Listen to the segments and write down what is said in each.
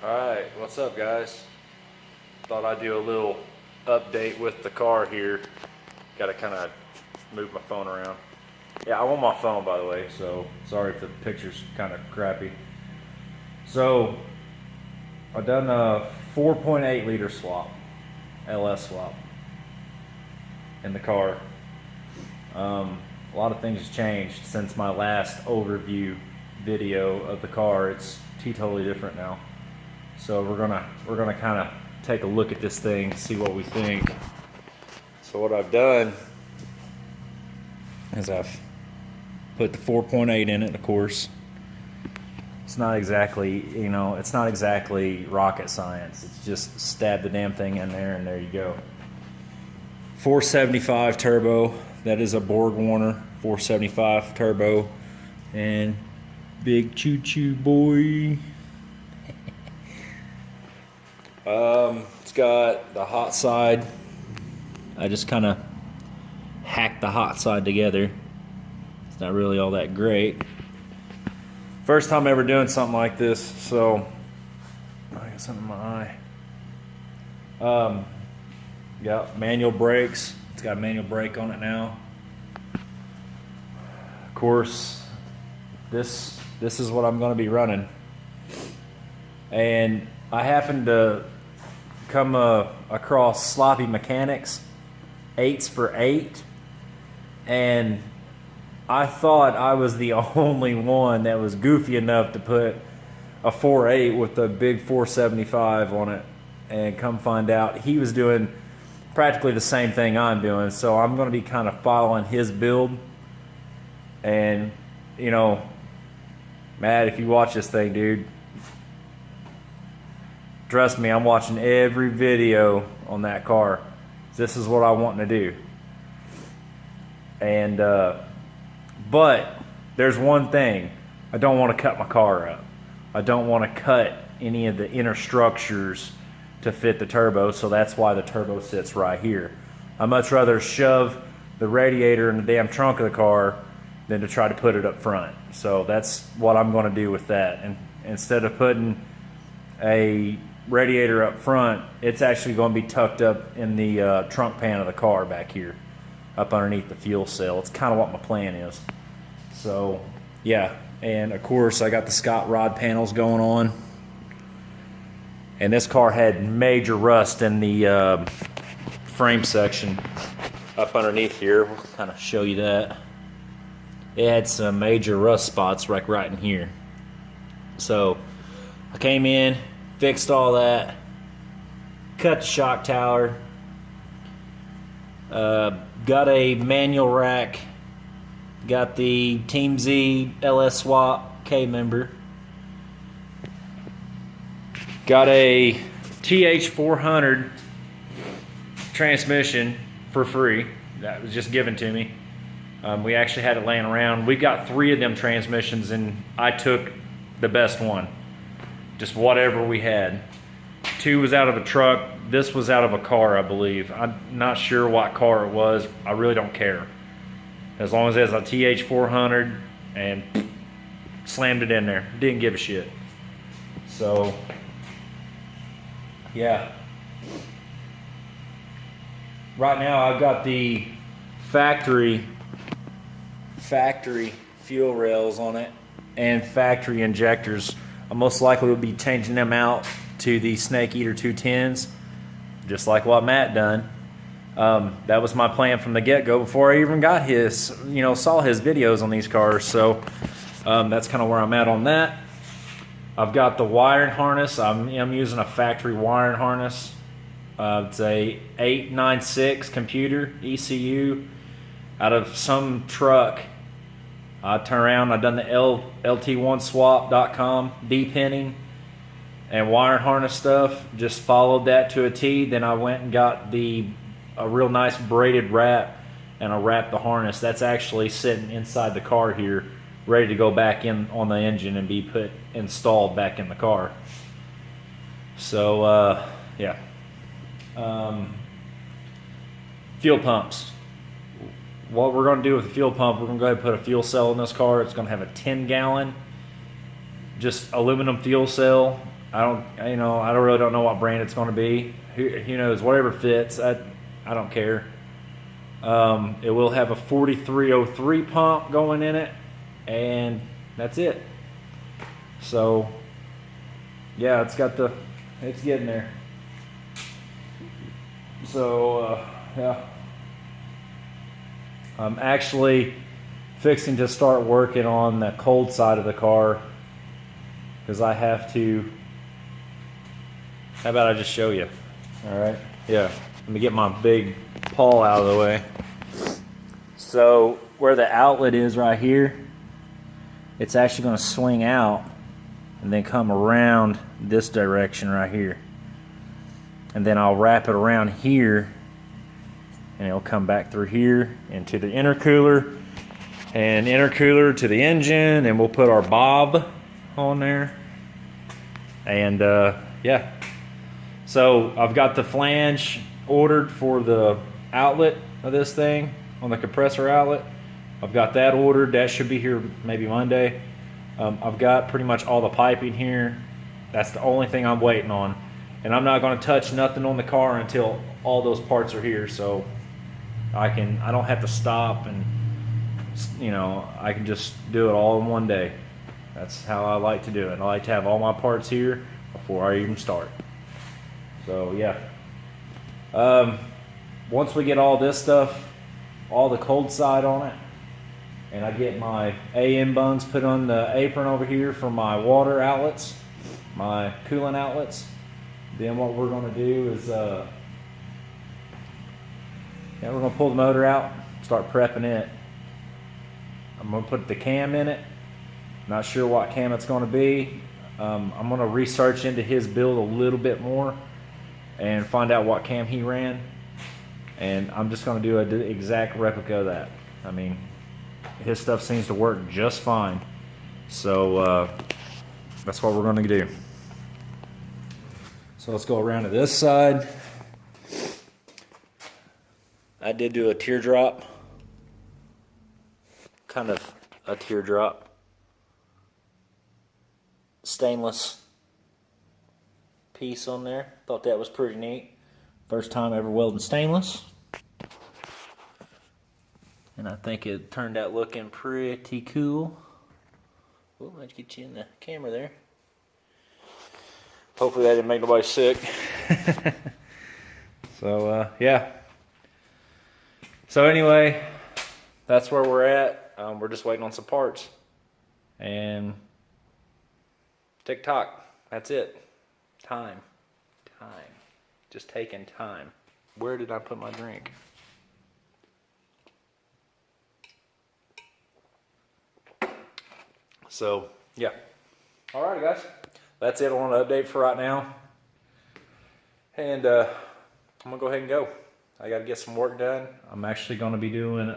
Alright, what's up guys? Thought I'd do a little update with the car here. Gotta kind of move my phone around. Yeah, I want my phone by the way, so sorry if the picture's kind of crappy. So, I've done a 4.8 liter swap, LS swap in the car. A lot of things have changed since my last overview video of the car. It's totally different now. So we're gonna kind of take a look at this thing, see what we think. So what I've done is I've put the 4.8 in it. Of course, it's not exactly, it's not exactly rocket science. It's just stab the damn thing in there and there you go. 475 turbo. That is a Borg Warner 475 turbo, and big choo-choo boy. It's got the hot side. I just kind of hacked the hot side together. It's not really all that great. First time ever doing something like this, so I got something in my eye. Got manual brakes. It's got a manual brake on it now. Of course, this is what I'm going to be running. And I happened to come across Sloppy Mechanics 8s for 8, and I thought I was the only one that was goofy enough to put a 4.8 with a big 475 on it, and come find out he was doing practically the same thing I'm doing. So I'm going to be kind of following his build. And Matt, if you watch this thing, dude, trust me, I'm watching every video on that car. This is what I want to do. And but there's one thing: I don't want to cut my car up. I don't want to cut any of the inner structures to fit the turbo, so that's why the turbo sits right here. I'd much rather shove the radiator in the damn trunk of the car than to try to put it up front. So that's what I'm going to do with that. And instead of putting a radiator up front, it's actually going to be tucked up in the trunk pan of the car back here, up underneath the fuel cell. It's kind of what my plan is. So yeah, and of course I got the Scott rod panels going on. And this car had major rust in the frame section up underneath here. We'll kind of show you that. It had some major rust spots right in here. So I came in, fixed all that, cut the shock tower, got a manual rack, got the Team Z LS swap K member. Got a TH400 transmission for free. That was just given to me. We actually had it laying around. We got 3 of them transmissions, and I took the best one. Just whatever we had. 2 was out of a truck. This was out of a car, I believe. I'm not sure what car it was. I really don't care. As long as it has a TH400, and slammed it in there. Didn't give a shit. So yeah. Right now I've got the factory fuel rails on it and factory injectors. I most likely will be changing them out to the Snake Eater 210s, just like what Matt done. That was my plan from the get-go before I even got his, saw his videos on these cars. So that's kind of where I'm at on that. I've got the wiring harness. I'm using a factory wiring harness. It's a 896 computer ECU out of some truck. I turned around, I've done the LT1swap.com depinning and wiring harness stuff. Just followed that to a T. Then I went and got a real nice braided wrap, and I wrapped the harness. That's actually sitting inside the car here, ready to go back in on the engine and be installed back in the car. So yeah. Fuel pumps. What we're going to do with the fuel pump, we're going to go ahead and put a fuel cell in this car. It's going to have a 10-gallon just aluminum fuel cell. I really don't know what brand it's going to be. Who knows? Whatever fits. I don't care. It will have a 4303 pump going in it, and that's it. So, yeah, it's getting there. So, yeah. I'm actually fixing to start working on the cold side of the car because I have to. How about I just show you? All right. Yeah. Let me get my big pawl out of the way. So where the outlet is right here, it's actually going to swing out and then come around this direction right here. And then I'll wrap it around here and it'll come back through here into the intercooler and intercooler to the engine, and we'll put our bob on there. And yeah. So I've got the flange ordered for the outlet of this thing on the compressor outlet. I've got that ordered. That should be here maybe Monday. I've got pretty much all the piping here. That's the only thing I'm waiting on. And I'm not going to touch nothing on the car until all those parts are here. So I don't have to stop, and I can just do it all in one day. That's how I like to do it. I like to have all my parts here before I even start. So yeah. Once we get all this stuff, all the cold side on it, and I get my AM bungs put on the apron over here for my water outlets, my coolant outlets, then what we're going to do is we're going to pull the motor out, start prepping it. I'm going to put the cam in it. Not sure what cam it's going to be. I'm going to research into his build a little bit more and find out what cam he ran. And I'm just going to do an exact replica of that. I mean, his stuff seems to work just fine. So that's what we're going to do. So let's go around to this side. I did do a teardrop. Kind of a teardrop. Stainless piece on there. Thought that was pretty neat. First time ever welding stainless. And I think it turned out looking pretty cool. Oh, let's get you in the camera there. Hopefully that didn't make nobody sick. So, yeah. So anyway, that's where we're at. We're just waiting on some parts. And TikTok, that's it. Time. Just taking time. Where did I put my drink? So, yeah. Alright, guys. That's it on the update for right now. And I'm going to go ahead and go. I got to get some work done. I'm actually going to be doing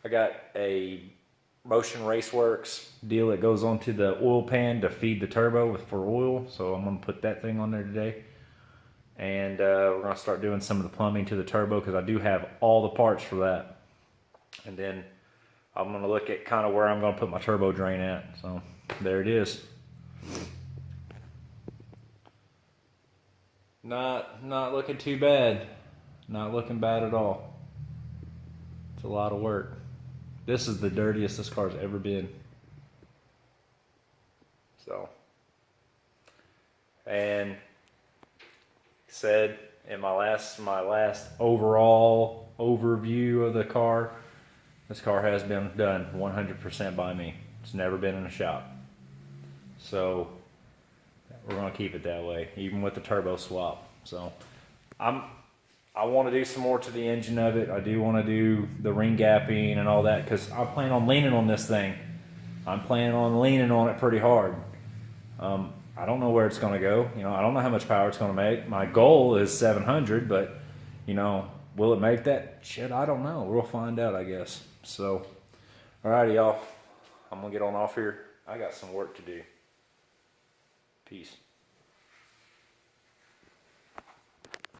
I got a Motion Raceworks deal that goes onto the oil pan to feed the turbo for oil. So I'm going to put that thing on there today. And we're going to start doing some of the plumbing to the turbo because I do have all the parts for that. And then I'm going to look at kind of where I'm going to put my turbo drain at. So there it is. Not looking too bad. Not looking bad at all. It's a lot of work. This is the dirtiest this car's ever been. So, and said in my last overall overview of the car, this car has been done 100% by me. It's never been in a shop. So we're gonna keep it that way, even with the turbo swap. So I want to do some more to the engine of it. I do want to do the ring gapping and all that because I plan on leaning on this thing. I'm planning on leaning on it pretty hard. I don't know where it's going to go. I don't know how much power it's going to make. My goal is 700, but will it make that? Shit, I don't know. We'll find out, I guess. So, alrighty, y'all. I'm gonna get on off here. I got some work to do. Peace.